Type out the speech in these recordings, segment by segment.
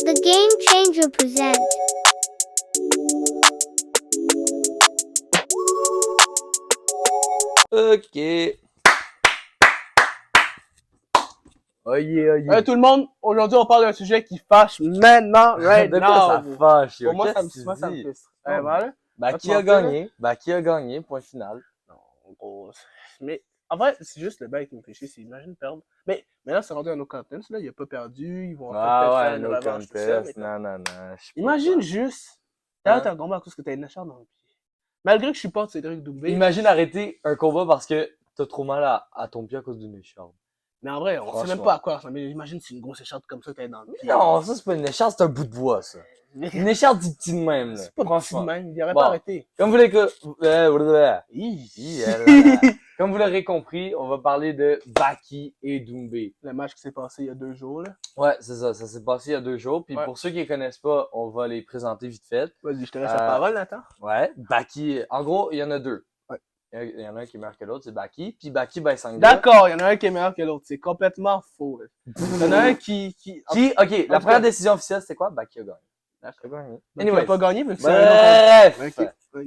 The Game Changer present. Ok. Oye, oye. Hey, tout le monde, aujourd'hui on parle d'un sujet qui fâche maintenant, right De now. quoi ça fâche, yo? Pour moi, Qu'est-ce que tu ça me dis? frustre. Non. Voilà. Bah, Pas qui te a mentir, gagné? Bah, qui a gagné? Point final. Non, gros. Mais en vrai, c'est juste le bail qui me fait chier, c'est imagine perdre. Mais maintenant, c'est rendu à No Contents, là. Il a pas perdu. Ils vont Ah peut-être faire ouais, une no revanche, tout ça. contest. Mais Non, non, non. je sais pas imagine quoi. juste. Hein? T'as un combat à cause que t'as une acharne dans le pied. Malgré que je supporte Cédric Doumbé. Imagine arrêter un combat parce que t'as trop mal à ton pied à cause d'une écharpe. Mais en vrai, on sait même Franchement. pas à quoi ça ressemble. Mais imagine si une grosse écharpe comme ça t'es dans le pied. Non, ça c'est pas une écharpe, c'est un bout de bois, ça. Une écharpe du petit de même, là. C'est pas petit de même. Il aurait Bon. pas arrêté. Comme vous l'avez Hi. Comme vous l'aurez compris, on va parler de Baki et Doumbé. Le match qui s'est passé il y a 2 jours, là. Ouais, c'est ça. Ça s'est passé il y a 2 jours. Puis Ouais. pour ceux qui les connaissent pas, on va les présenter vite fait. Vas-y, je te laisse la parole, Nathan. Ouais. Baki, en gros, il y en a deux. Ouais. Il y en a un qui est meilleur que l'autre, c'est Baki. Puis Baki Baisanga. D'accord, il y en a un qui est meilleur que l'autre. C'est complètement faux. Là. Il y en a un qui... Ok, la tout première cas- décision officielle, c'était quoi? Baki a gagné. D'accord. Baki a gagné. Donc, il Anyway. a pas gagné, mais c'est un autre. Bref. Ok. Ok.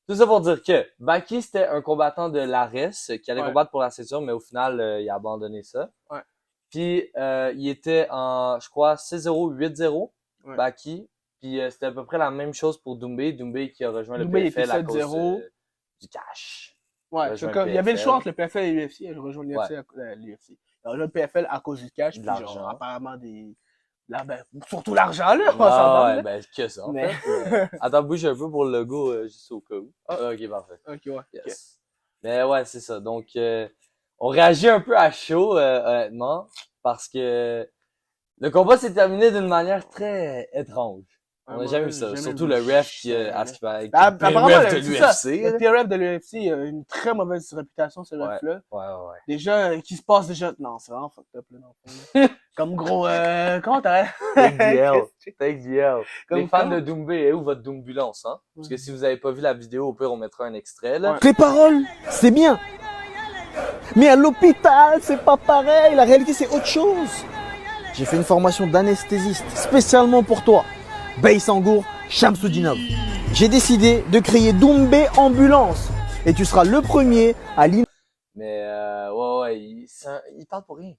Tout ça pour dire que Baki, c'était un combattant de l'Ares qui allait Ouais. combattre pour la ceinture, mais au final, il a abandonné ça. Ouais. Puis, il était en, je crois, 6-0, 8-0, Ouais. Baki. Puis, c'était à peu près la même chose pour Doumbé. Doumbé qui a rejoint Doumbé, le il était PFL à cause 7-0. du cash. Ouais, rejoint c'est comme, le il y avait le PFL. choix entre le PFL et l'UFC. Je rejoins l'UFC. L'UFC. Il rejoint le PFL à cause du cash. De Puis l'argent. genre, apparemment ben, surtout l'argent, là. On va Ah s'entendre. ouais, là. ben, que ça, en Mais- fait. Mais- Attends, bouge un peu pour le logo, juste au cas où. Ah. Ok, parfait. Ok, ouais. Yes. Mais ouais, c'est ça. Donc, on réagit un peu à chaud, honnêtement, parce que le combat s'est terminé d'une manière très étrange. On n'a Ouais, jamais moi, vu ça. j'ai jamais Surtout vu le ref qui, ça. à ce qui paraît, Ah, le pire apparemment, ref de c'est ça. l'UFC. Le PRF de l'UFC a une très mauvaise réputation, ce Ouais. ref-là. Ouais. Déjà, qui se passe déjà. Non, c'est vraiment fucked up, là, dans le fond, là. Comme gros, comment t'as. Take the L. Take the L. Comme Les fans comment? de Doumbé, est où votre Doumbulance, hein? Parce que si vous avez pas vu la vidéo, au pire, on mettra un extrait, là. Ouais. Les paroles, c'est bien. Mais à l'hôpital, c'est pas pareil. La réalité, c'est autre chose. J'ai fait une formation d'anesthésiste spécialement pour toi. Baïsangour Shamsuddinov. J'ai décidé de créer Doumbé Ambulance. Et tu seras le premier à Mais, ouais, il parle pour rien.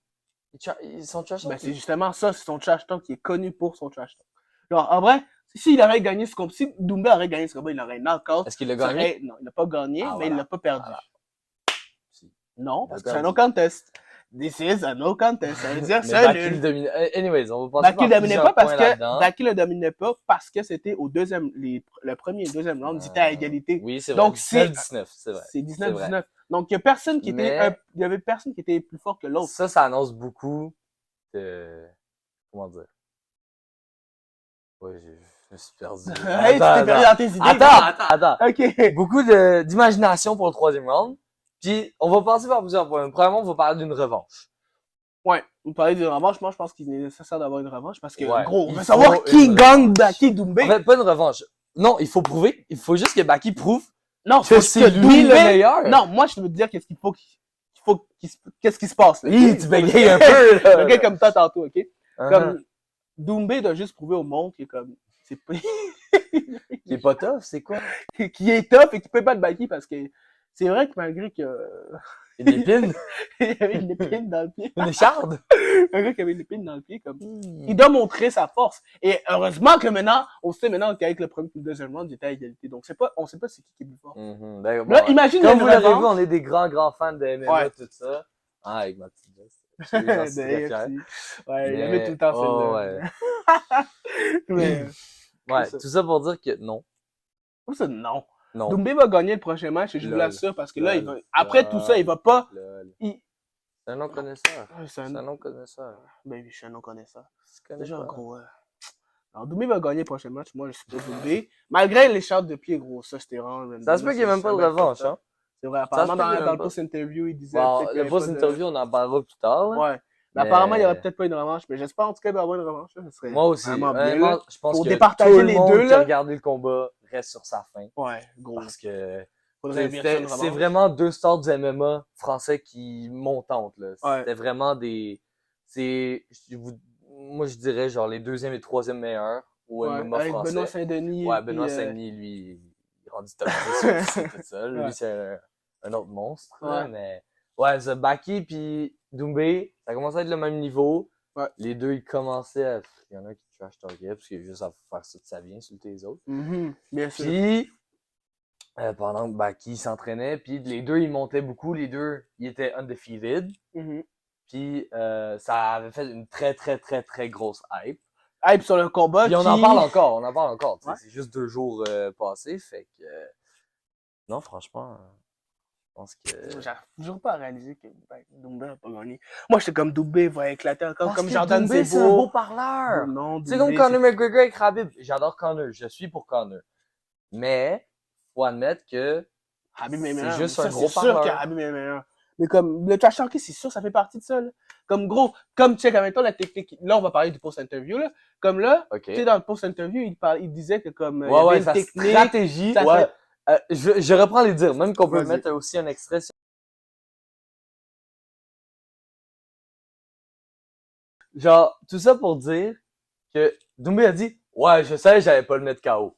Ils sont trash. Ben, c'est justement ça, c'est son trash talk qui est connu pour son trash talk. Genre, en vrai, s'il aurait gagné ce combat, si Doumbé aurait gagné ce combat, il aurait knock-out. Est-ce qu'il l'a gagné? Non, il n'a pas gagné, Ah, mais il voilà. l'a pas perdu. Voilà. Si. Non, Il parce a que c'est un perdu. no contest. This is a no contest. Ça veut dire Mais c'est Baki le nul. domine. Anyways, on va passer Baki le dominait plusieurs pas parce points que là-dedans. Baki le dominait pas parce que c'était au deuxième, le premier et le deuxième round, ils étaient à égalité. Oui, c'est vrai. Donc, c'est 19, c'est vrai. C'est C'est vrai. 19-19. Donc, il y a personne qui Mais- était, il y avait personne qui était plus fort que l'autre. Ça annonce beaucoup de... Comment dire? Ouais, je me suis perdu. Hey, tu t'es perdu dans tes idées. Attends. Ok. Beaucoup d'imagination pour le troisième round. Puis, on va passer par plusieurs points. Premièrement, on va parler d'une revanche. Ouais. Vous parlez de revanche. Moi, je pense qu'il est nécessaire d'avoir une revanche parce que, Ouais. gros, on Il veut savoir faut qui une gagne revanche. Baki Doumbé. En fait, pas une revanche. Non, il faut prouver. Il faut juste que Baki prouve Non, que c'est lui le meilleur. Non, moi, je veux te dire qu'est-ce qu'il faut qu'est-ce qui se passe, là. Hi, tu bégayes un peu, là. Un gars comme toi tantôt, ok? Uh-huh. Comme, Doumbé doit juste prouver au monde qu'il est comme, c'est pas, Qui est pas tough, c'est quoi? qui est top et qui peut battre Baki parce que c'est vrai que malgré que, Une épine? il y avait une épine dans le pied. Une écharde? Un gars qui avait une épine dans le pied, comme, il doit montrer sa force. Et heureusement que maintenant, on sait maintenant qu'avec le premier et le deuxième round, il était à égalité. Donc on sait pas c'est qui est plus fort. Mhm. Ben, bon, Là, imagine comme une vous l'avez vu, revanche. on est des grands fans de MMA, Ouais. tout ça. Ah, avec ma petite veste. Je suis très fier. DFC. Ouais, il Mais- avait tout le temps oh, celle-là. Mais, Ouais, C'est ça. tout ça pour dire que non. comme ça, non. Non. Doumbé va gagner le prochain match et je vous Lol. l'assure parce que là, il va, Lol. après tout ça, il va pas, Lol. il, C'est un non-connaisseur. Ouais, c'est C'est un, un non-connaisseur. ben, je suis un non-connaisseur. Tu connais Déjà, pas. gros, alors, Doumbé va gagner le prochain match. Moi, je suis pas Doumbé. Malgré les chartes de pied, gros, ça, c'était vraiment. Ça se peut qu'il n'y ait même pas de revanche, hein. C'est vrai. Ça Apparemment, se peut qu'il y ait dans même le pas. post-interview, il disait. Bon, peut-être qu'il y le avait pas de- post-interview, on en parlera plus tard, là. Ouais. Mais Mais- apparemment, il n'y aurait peut-être pas une revanche. Mais j'espère en tout cas qu'il va y avoir une revanche. Là. Ça serait Moi aussi. vraiment bien, Honnêtement, là. je pense Pour que départager tout le les monde deux, qui a là. regardé le combat reste sur sa fin. Ouais, gros. Parce que Faudrait bien faire une c'est revanche. vraiment deux stars du MMA français qui montantes, là. Ouais. C'était vraiment des... moi, je dirais genre les deuxième et troisième meilleurs au Ouais, MMA avec français. Benoît Saint-Denis. Ouais, puis, Benoît Saint-Denis, lui, il est rendu top 10 aussi, tout seul. Ouais. Lui, c'est un autre monstre, là, Ouais. mais... Ouais, ça, Baki puis Doumbé, ça commençait à être le même niveau. Ouais. Les deux, ils commençaient à... Il y en a qui trash talkait, parce qu'il a juste à faire ça de sa vie, insulter les autres. Bien sûr. Puis, pendant que Baki s'entraînait, puis les deux, ils montaient beaucoup. Les deux, ils étaient undefeated. Mhm. Puis, ça avait fait une très, très, très, très grosse hype. Hype sur le combat. Puis on qui... en parle encore, on en parle encore. Tu sais, Ouais. c'est juste 2 jours passés, fait que... non, franchement, je pense que... J'arrive toujours pas à réaliser que Doumbé n'a pas gagné. Moi, j'étais comme Doumbé va éclater encore, Parce comme que Jordan Doumbé, c'est un beau Zebo. parleur. Non, C'est comme Doumbé, Conor McGregor avec Khabib. J'adore Conor, je suis pour Conor. Mais, faut admettre que Khabib est c'est meilleur. juste Ça, un gros c'est sûr parleur. que Khabib est meilleur. Mais comme le trash talking, c'est sûr, ça fait partie de ça. Là. Comme gros, comme check en même temps la technique. Là, on va parler du post-interview. Là. Comme là, OK. tu sais, dans le post-interview, il disait que comme il y Ouais, avait ouais, une sa technique. stratégie. ça Ouais. fait- Je reprends les dires, même qu'on peut Vas-y. mettre aussi un extrait. Genre, tout ça pour dire que Doumbé a dit « Ouais, je savais que j'allais pas le mettre KO. »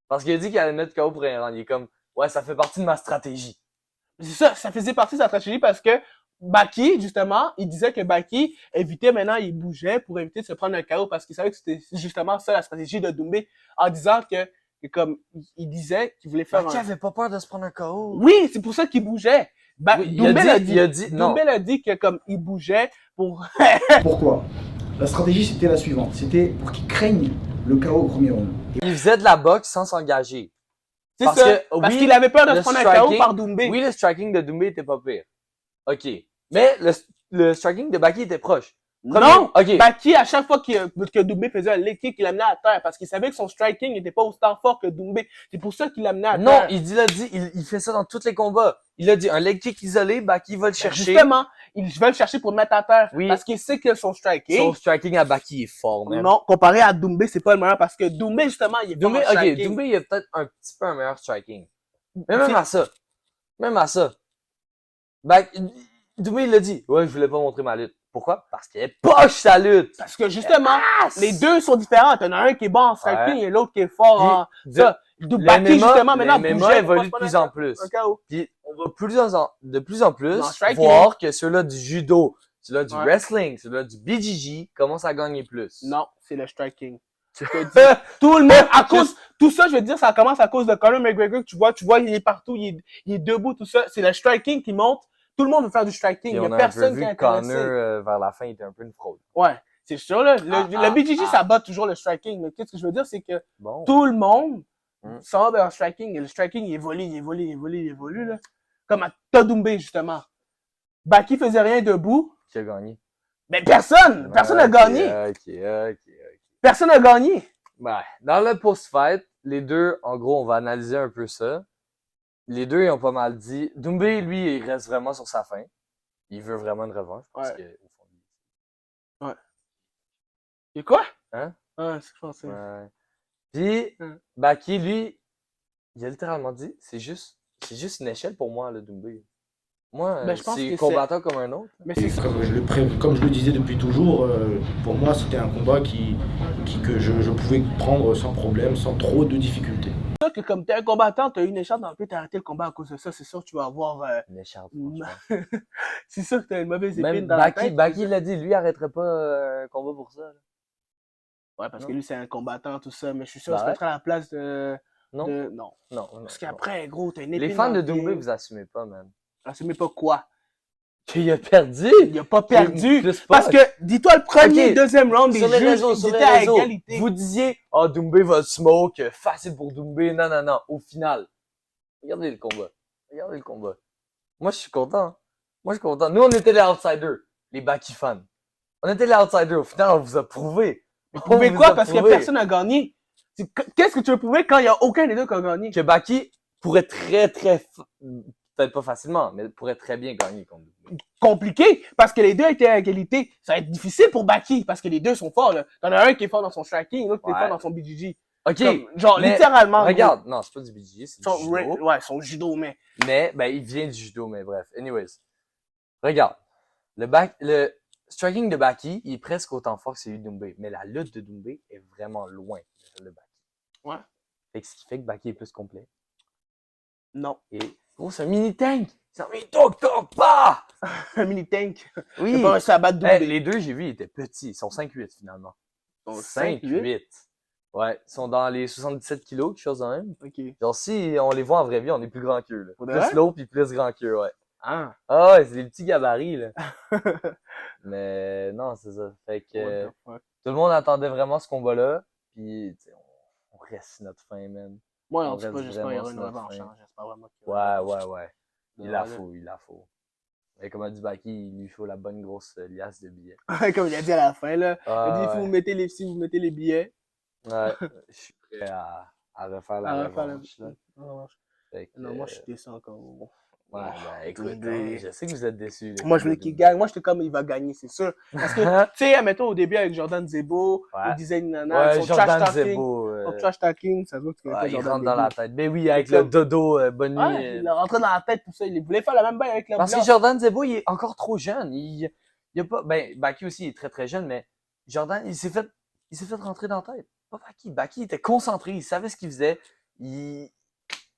Parce qu'il a dit qu'il allait le mettre KO pour rien rendre. Il est comme « Ouais, ça fait partie de ma stratégie. C'est ça faisait partie de sa stratégie parce que Baki, justement, il disait que Baki évitait maintenant, il bougeait pour éviter de se prendre un KO parce qu'il savait que c'était justement ça la stratégie de Doumbé en disant que comme il disait qu'il voulait » faire Baki un... avait pas peur de se prendre un KO. Oui, c'est pour ça qu'il bougeait. Oui, Doumbé il a dit non. Doumbé a dit que comme il bougeait pour... Pourquoi? La stratégie, c'était la suivante. C'était pour qu'ils craignent le chaos au premier round. Il faisait de la boxe sans s'engager. C'est Parce ça. que, Parce oui, qu'il avait peur de le se prendre un KO striking- par Doumbé. Oui, le striking de Doumbé était pas pire. OK. Mais le striking de Baki était proche. Non! OK. Baki, à chaque fois que Doumbé faisait un leg kick, il l'amenait à terre parce qu'il savait que son striking n'était pas autant fort que Doumbé. C'est pour ça qu'il l'amenait à Non, terre. il fait ça dans tous les combats. Il a dit un leg kick isolé, Baki va le chercher. Justement, je vais le chercher pour le mettre à terre. Oui. Parce qu'il sait que son striking, Son striking à Baki est fort, man. non, comparé à Doumbé, c'est pas le meilleur parce que Doumbé, justement, il est Doumbé, fort en OK, striking. Doumbé, il a peut-être un petit peu un meilleur striking. Mais C'est- même à ça. Doumbé, il l'a dit. Ouais, je voulais pas montrer ma lutte. Pourquoi? Parce qu'elle est poche, sa lutte. Parce que justement, les deux sont différents. T'en as un qui est bon en striking Ouais. et l'autre qui est fort en... Puis, Ça, Baki, justement, maintenant, les MMA bougeait pour évoluent pas de se plus prendre en plus. un KO. Puis on va de plus en plus Dans le striking. voir que ceux-là du judo, ceux-là du Ouais. wrestling, ceux-là du BJJ commencent à gagner plus. Non, c'est le striking. Je te dis, tout le monde, à cause, tout ça, je veux dire, ça commence à cause de Conor McGregor, tu vois, il est partout, il est debout, tout ça. C'est le striking qui monte. Tout le monde veut faire du striking. Puis Il y on a a un peu personne vu qui est que Conor, intéressé. vers la fin, il était un peu une fraude. Ouais, c'est sûr, là. Le BJJ, ah. ça bat toujours le striking. Mais qu'est-ce que je veux dire, c'est que Bon. tout le monde Mm. s'en va vers le striking. Et le striking, il évolue, là. Comme à Doumbé, justement. Baki faisait rien debout. Qui a gagné? Mais personne n'a gagné. Ok. Personne n'a gagné. Ouais. Dans le post-fight, les deux, en gros, on va analyser un peu ça. Les deux, ils ont pas mal dit. Doumbé, lui, il reste vraiment sur sa fin. Il veut vraiment une revanche. Parce Ouais. que, au fond, Et quoi? Hein? Ah, c'est quoi ça? ouais. Puis, Hum. Baki, lui, il a littéralement dit, c'est juste une échelle pour moi, le Doumbé. Moi, Ben, je pense c'est que combattant comme un autre. Mais Et c'est comme je le disais depuis toujours, pour moi, c'était un combat que je pouvais prendre sans problème, sans trop de difficultés. sûr que comme t'es un combattant, t'as une écharpe dans le pied, t'as arrêté le combat à cause de ça, c'est sûr que tu vas avoir... Une écharpe, Mm. franchement. c'est sûr que t'as une mauvaise épine Même dans la tête. Baki l'a dit, lui, il arrêterait pas un combat pour ça. Là. Ouais, parce Non. que lui, c'est un combattant, tout ça, mais je suis sûr Bah qu'il se ouais. mettrait à la place de... Non, Non. non. Parce qu'après, gros, t'as une épine Les fans dans de le pied. Doumbé, vous assumez pas, man. Assumez pas quoi? Qu'il a perdu! Il a pas perdu. Plus pas. Parce que, dis-toi, le premier et Ok. deuxième round des Sur les juges, réseaux, ils sur les étaient à réseaux, égalité. vous disiez, ah, Doumbé va le smoke, facile pour Doumbé, non. Au final, regardez le combat. Moi, je suis content. Nous, on était les outsiders, les Baki fans. On était les outsiders. Au final, on vous a prouvé. Prouver On vous quoi? a Parce que prouvé personne n'a gagné. Qu'est-ce que tu veux prouver quand il y a aucun des deux qui a gagné? que Baki pourrait peut-être pas facilement, mais pourrait très bien gagner contre Doumbé. Compliqué, parce que les deux étaient à égalité. Ça va être difficile pour Baki, parce que les deux sont forts, là. T'en as un qui est fort dans son striking, l'autre qui est Ouais. fort dans son BJJ. Ok, Comme, genre, mais littéralement. regarde, non, c'est pas du BJJ, c'est Son, du judo. ouais, son judo, mais. Mais, ben, il vient du judo, mais bref. Anyways. Regarde. striking de Baki, il est presque autant fort que celui de Doumbé. Mais la lutte de Doumbé est vraiment loin de celle de Baki. Ouais. Fait que ce qui fait que Baki est plus complet. Non. Et gros, c'est un mini-tank! C'est un mini-toc-toc! Bah! Un mini-tank. Oui! C'est pas réussi à battre Doumbé. Les deux, j'ai vu, ils étaient petits. Ils sont 5'8 finalement. Ils sont 5'8. Ouais, ils sont dans les 77 kilos, quelque chose de même. Ok. Genre, si on les voit en vraie vie, on est plus grand qu'eux, là. Pour de Plus vrai? lourd puis plus grand qu'eux, ouais. Ah. Ah ouais, c'est des petits gabarits, là. Mais non, c'est ça. Fait que What the fuck. tout le monde attendait vraiment ce combat-là. Puis, tu sais, on reste sur notre fin, man. Moi, On en tout cas, reste j'espère qu'il y aura une vraiment sur revanche. notre Hein. J'espère vraiment qu'il y aura une Ouais, revanche. ouais, ouais. Il Ouais, la là. faut, il la faut. Et comme a dit Baki, il lui faut la bonne grosse liasse de billets. Comme il a dit à la fin, là. Il a dit, Ah, si vous mettez les billets, ouais, je suis prêt à refaire la à refaire la revanche, là. revanche. Fait que, Non, moi, je suis déçu encore. Bon. ouais, ben, écoute, Doumbé. je sais que vous êtes déçus. les Moi, je fans voulais de qu'il Doumbé. gagne. Moi, j'étais comme, il va gagner, c'est sûr. Parce que, tu sais, admettons, au début, avec Jordan Zebo, Ouais. il disait nana, Ouais, son trash Jordan talking. Zebo. Son trash talking, ça veut que tu connais pas Ouais, il Jordan rentre dans Zebo. la tête. Mais oui, avec C'est le comme- dodo, bonne nuit. Ouais, il est rentré dans la tête, tout ça. Il voulait faire la même balle avec la Parce que blanche. Jordan Zebo, il est encore trop jeune. Il a pas, ben, Baki aussi, il est très très jeune, mais Jordan, il s'est fait rentrer dans la tête. Pas Baki. Baki était concentré, il savait ce qu'il faisait.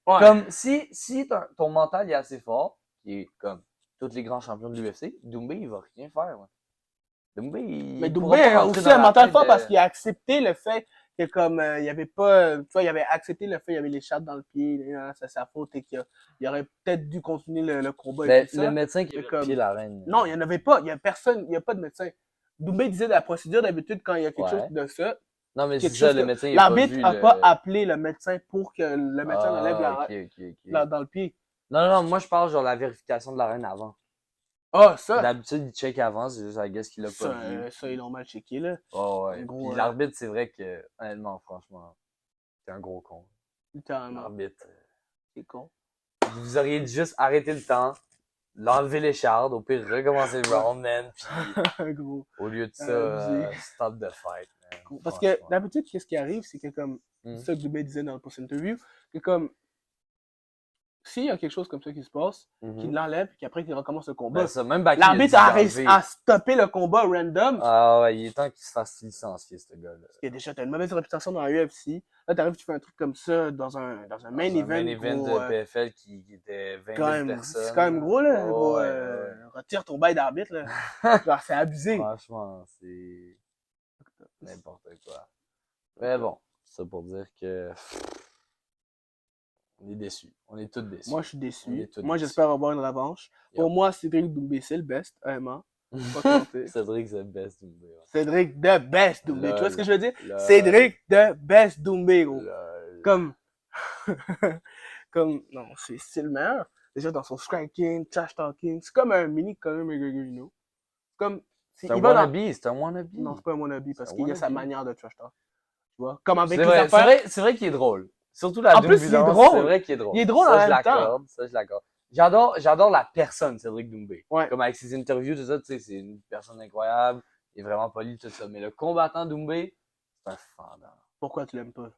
Ouais. Comme, si ton mental est assez fort, qui est comme tous les grands champions de l'UFC, Doumbé, il va rien faire, ouais. Doumbé, Mais il Doumbé pourra pas a rentrer aussi dans un la mental tête fort de- parce qu'il a accepté le fait que comme il y avait pas, tu vois, il avait accepté le fait qu'il y avait les chartes dans le pied, c'est sa faute et qu'il aurait peut-être dû continuer le combat et Ben, tout ça. le médecin qui a Mais comme- pied la reine. Non, il n'y en avait pas, il y a personne, il n'y a pas de médecin. Doumbé disait de la procédure d'habitude quand il y a quelque Ouais. chose de ça, Non, mais c'est quelque ça, chose le que- médecin, il a pas l'arbitre vu n'a le... pas appelé le médecin pour que le médecin enlève Ah, ok. dans le pied. Non, moi je parle genre la vérification de la reine avant. Ah, ça, D'habitude, il check avant, c'est juste, I guess qu'il l'a pas vu. ça, ils l'ont mal checké, là. Oh, ouais. En gros, Puis l'arbitre, c'est vrai que, honnêtement, franchement, c'est un gros con. Littéralement. L'arbitre. C'est con. Vous auriez dû juste arrêter le temps, l'enlever l'écharde, au pire, recommencer le round, man. Puis, Gros. au lieu de ça, Abusé. stop de fight, man. Parce que Franchement. d'habitude, qu'est-ce qui arrive, c'est que comme, Mm. c'est ça que Dubé disait dans le post-interview, que comme, s'il y a quelque chose comme ça qui se passe, Mhm. qu'il l'enlève, puis qu'après qu'il recommence le combat, Ben, ça, même Baki, l'arbitre il a a dit réussi d'enlever. à stopper le combat random. Ah ouais, il est temps qu'il se fasse licencier, ce gars-là. Parce que déjà, t'as une mauvaise réputation dans la UFC. Là, t'arrives, tu fais un truc comme ça dans un main Dans un event. main event gros, de PFL qui était 20 quand 000 même, personnes. c'est quand même gros, là. Oh, Gros, ouais. retire ton bail d'arbitre, là. Genre, c'est abusé. Franchement, c'est n'importe quoi. Mais bon, ça pour dire que on est déçus. On est tous déçus. Moi, je suis On déçu. est tous Moi, déçus. j'espère avoir une revanche. Yup. Pour moi, Cédric Doumbé, c'est le best, vraiment. Pas compter. Cédric, c'est le best du monde. Cédric de best Doumbé. Tu vois Lol. ce que je veux dire? Lol. Cédric de best Doumbé, gros. Lol. Comme, non, c'est le meilleur. Déjà, dans son striking, trash talking, c'est comme un mini Conor McGregor, you know. Comme, C'est un il va dans- wannabe, c'est un wannabe. Non, c'est pas un wannabe, parce C'est un qu'il a sa wannabe. manière de trash talk. Tu vois? Comme avec C'est les vrai, affaires. c'est vrai qu'il est drôle. Surtout la En plus, il est Doumbulance, drôle. c'est vrai qu'il est drôle. Il est drôle ça, en je même temps. l'accorde, ça, je l'accorde. J'adore la personne, Cédric Doumbé. Ouais. Comme avec ses interviews, tout ça, tu sais, c'est une personne incroyable. Il est vraiment poli, tout ça. Mais le combattant Doumbé, c'est un fendant. Pourquoi tu l'aimes pas?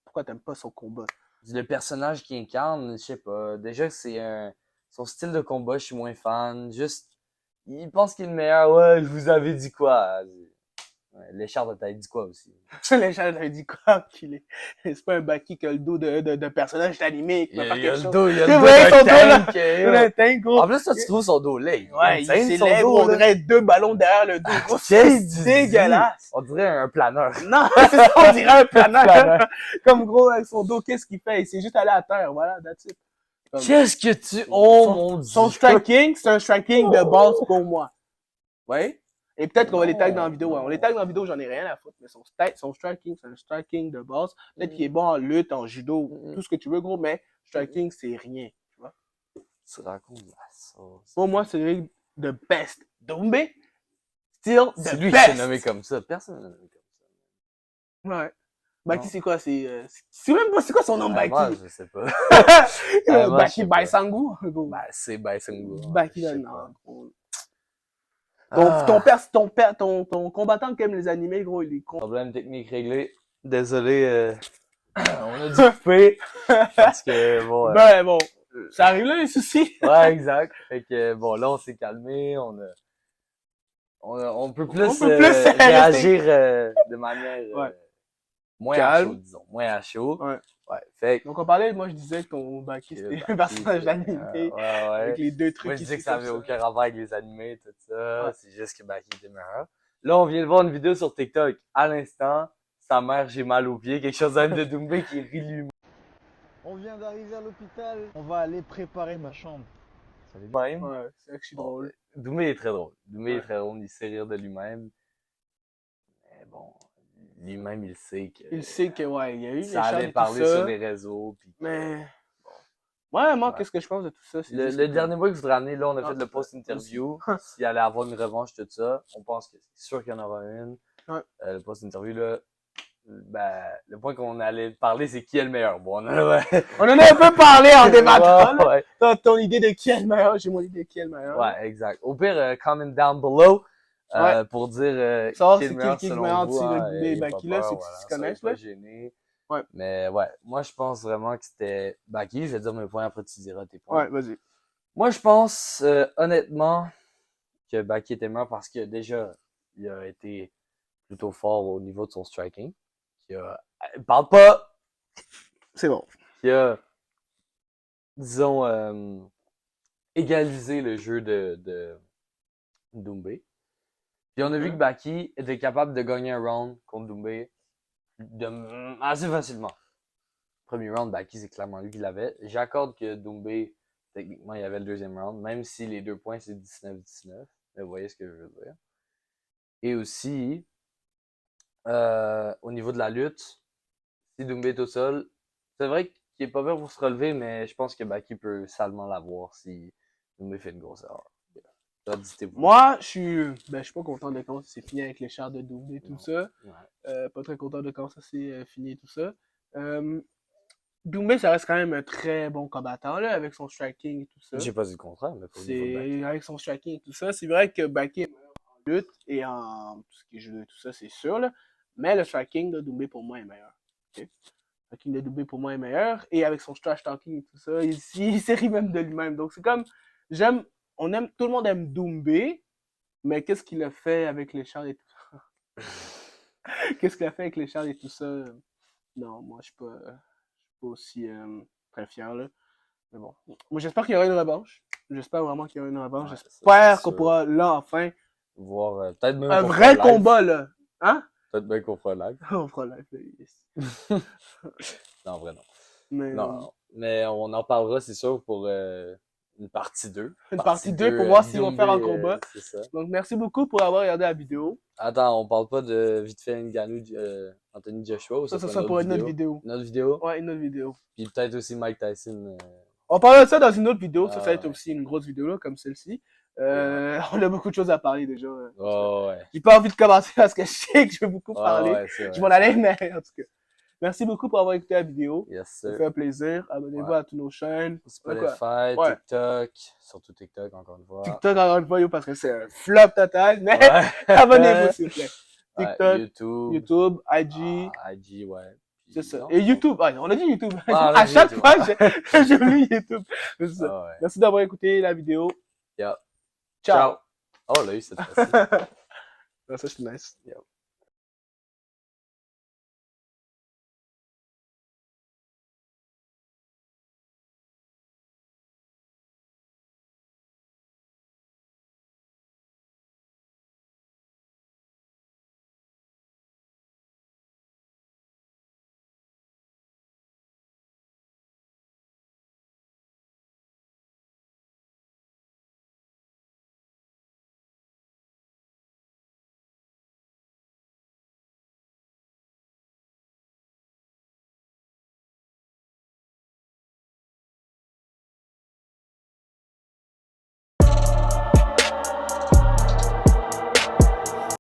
Pourquoi t'aimes pas son combat? Le personnage qu'il incarne, je sais pas. Déjà, son style de combat, je suis moins fan. Juste, il pense qu'il est le meilleur. Ouais, je vous avais dit quoi? Ouais, l'écharpe t'a dit quoi aussi? Les gens ont dit quoi qu'il est. C'est pas un Baki qui a le dos de personnage animé qui va faire Il a quelque le chose. dos, il a C'est le dos vrai, d'un son dos, là. tank, Le tank, gros. En plus, toi, tu trouves son dos laid. Ouais, il insane, son s'élève, dos, on là. dirait 2 ballons derrière le dos. Gros, Qu'est-ce c'est que tu dis? dégueulasse. On dirait un planeur. Non, c'est ça, on dirait un planeur. Planeur. Comme gros, avec son dos, qu'est-ce qu'il fait? Il s'est juste allé à terre, voilà, that's it. Comme- Qu'est-ce que tu... Oh Son- mon dieu! Son striking, c'est un striking de base pour moi. Ouais. Et peut-être qu'on va les tag dans la vidéo. Ouais. On les tag dans la vidéo, j'en ai rien à foutre. Mais son striking, c'est un striking de base. Peut-être qu'il est bon en lutte, en judo, tout ce que tu veux, gros, mais striking, c'est rien. Tu vois? Tu racontes la sauce. Pour moi, c'est lui the best. Doumbé, still C'est the lui qui best. s'est nommé comme ça. Personne ne l'a nommé comme ça. Ouais. Baki, Non. c'est quoi? C'est même pas, c'est quoi son nom, Moi, Baki? je sais pas. moi, je Baki sais pas. Baisangu? Gros. Ben, c'est Baisengu. Baki, je sais non, pas. gros. Ah. Ton combattant qui aime les animés, gros, il est con. Problème technique réglé. Désolé, on a dû couper. Parce que, bon... Ben bon, ça arrive là, les soucis. Ouais, exact. Fait que, bon, là, on s'est calmé. On peut plus, On peut plus réagir de manière Ouais. moins Calme. à chaud, disons. Moins à chaud. Ouais. Ouais. Fait que, Donc on parlait, moi je disais que ton Baki c'était Baki, un personnage c'est- d'animé. ouais, Avec ouais. les deux trucs Moi, je qui disais que sont ça comme avait ça. aucun rapport avec les animés, tout ça. Ouais. C'est juste que Baki était meilleur. Là, on vient de voir une vidéo sur TikTok. À l'instant, sa mère, j'ai mal au pied. Quelque chose même de Doumbé qui rit lui-même. On vient d'arriver à l'hôpital. On va aller préparer ma chambre. Ouais, c'est vrai que je suis Bon, drôle. Doumbé est très drôle. Doumbé Ouais. est très drôle. Il sait rire de lui-même. Mais bon, lui-même, il sait que Il sait que, ouais, il y a eu ça l'échange allait et tout parler ça. sur les réseaux. Puis que- Mais, ouais, moi, Ouais. qu'est-ce que je pense de tout ça? C'est Le, juste le que- dernier mois que je voudrais amener, là, on a Ah, fait le c'est post-interview. S'il allait avoir une revanche, tout ça, on pense que c'est sûr qu'il y en aura une. Ouais. Le post-interview, là, ben, le point qu'on allait parler, c'est qui est le meilleur. Bon, on en a... On en a un peu parlé en débattant, là. ouais, T'as ton idée de qui est le meilleur, j'ai mon idée de qui est le meilleur. ouais, exact. Au pire, comment down below Ouais. pour dire Savoir qui est c'est le meilleur qui est le selon meilleur vous. entre Hein, Doumbé et ayez pas Baki, là, peur, c'est qu'ils voilà, se soyez connaissent, pas là. gênés. Ouais. Mais ouais, moi, je pense vraiment que c'était Baki. Je vais dire mes points, après tu diras tes points. Ouais, vas-y. Moi, je pense honnêtement que Baki était meilleur parce que déjà, il a été plutôt fort au niveau de son striking. Parle pas! C'est bon. Qui a, disons, égalisé le jeu de Doumbé. Puis on a vu que Baki était capable de gagner un round contre Doumbé assez facilement. Premier round, Baki, c'est clairement lui qui l'avait. J'accorde que Doumbé, techniquement, il avait le deuxième round, même si les 2 points, c'est 19-19. Mais vous voyez ce que je veux dire. Et aussi, au niveau de la lutte, si Doumbé est au sol, c'est vrai qu'il est pas peur pour se relever, mais je pense que Baki peut salement l'avoir si Doumbé fait une grosse erreur. Toi, dites-vous. Moi, je suis pas content de quand c'est fini avec les chars de Doumbé et tout Non. ça. Ouais. Pas très content de quand ça s'est fini et tout ça. Doumbé, ça reste quand même un très bon combattant, là, avec son striking et tout ça. J'ai pas dit le contraire, mais pas au niveau de Baki. C'est avec son striking et tout ça. C'est vrai que Baki est meilleur en lutte et en tout ce qui est jeu et tout ça, c'est sûr, là. Mais le striking de Doumbé, pour moi, est meilleur. Okay? Le striking de Doumbé, pour moi, est meilleur. Et avec son trash talking et tout ça, il s'est ri même de lui-même. Donc, c'est comme, tout le monde aime Doumbé, mais qu'est-ce qu'il a fait avec les chars et tout ça? Qu'est-ce qu'il a fait avec les chars et tout ça? Non, moi, je suis pas aussi très fier, là. Mais bon. Moi, j'espère qu'il y aura une revanche. J'espère vraiment qu'il y aura une revanche. Ouais, ça, J'espère c'est qu'on sûr. pourra, là, enfin, Voir peut-être même un qu'on vrai fera live. combat, là. Hein? Peut-être même qu'on fera live. On fera live, là, yes. Non, en vrai, non. Mais, Non, mais on en parlera, c'est sûr, pour une partie 2. une partie 2 pour voir s'ils vont faire un combat. C'est ça. Donc, merci beaucoup pour avoir regardé la vidéo. Attends, on parle pas de vite fait Ngannou, Anthony Joshua ou Ça sera sera pour une autre vidéo. Une autre vidéo? Ouais, une autre vidéo. Puis peut-être aussi Mike Tyson. On parlera de ça dans une autre vidéo. Ça va être ouais. aussi une grosse vidéo, là, comme celle-ci. On a beaucoup de choses à parler, déjà. Oh, ouais. J'ai pas envie de commencer parce que je sais que je vais beaucoup Oh, parler. ouais, c'est vrai. Je m'en allais, mais en tout cas. Merci beaucoup pour avoir écouté la vidéo. Yes, Ça sir. fait un plaisir. Abonnez-vous Ouais. à toutes nos chaînes. Spotify, Ouais. TikTok, surtout TikTok, encore une fois. TikTok, encore une fois, yo, parce que c'est un flop total. Mais Ouais. abonnez-vous, s'il vous plaît. Ouais, TikTok, YouTube. YouTube, IG. IG, ouais. Puis C'est ça. non, Et YouTube. Ah, on a dit YouTube. Ah, on a à dit chaque YouTube. fois, j'oublie YouTube. C'est ça. Ah, ouais. Merci d'avoir écouté la vidéo. Yeah. Ciao. Oh, là, cette fois-ci. Ça, c'est nice. Yo.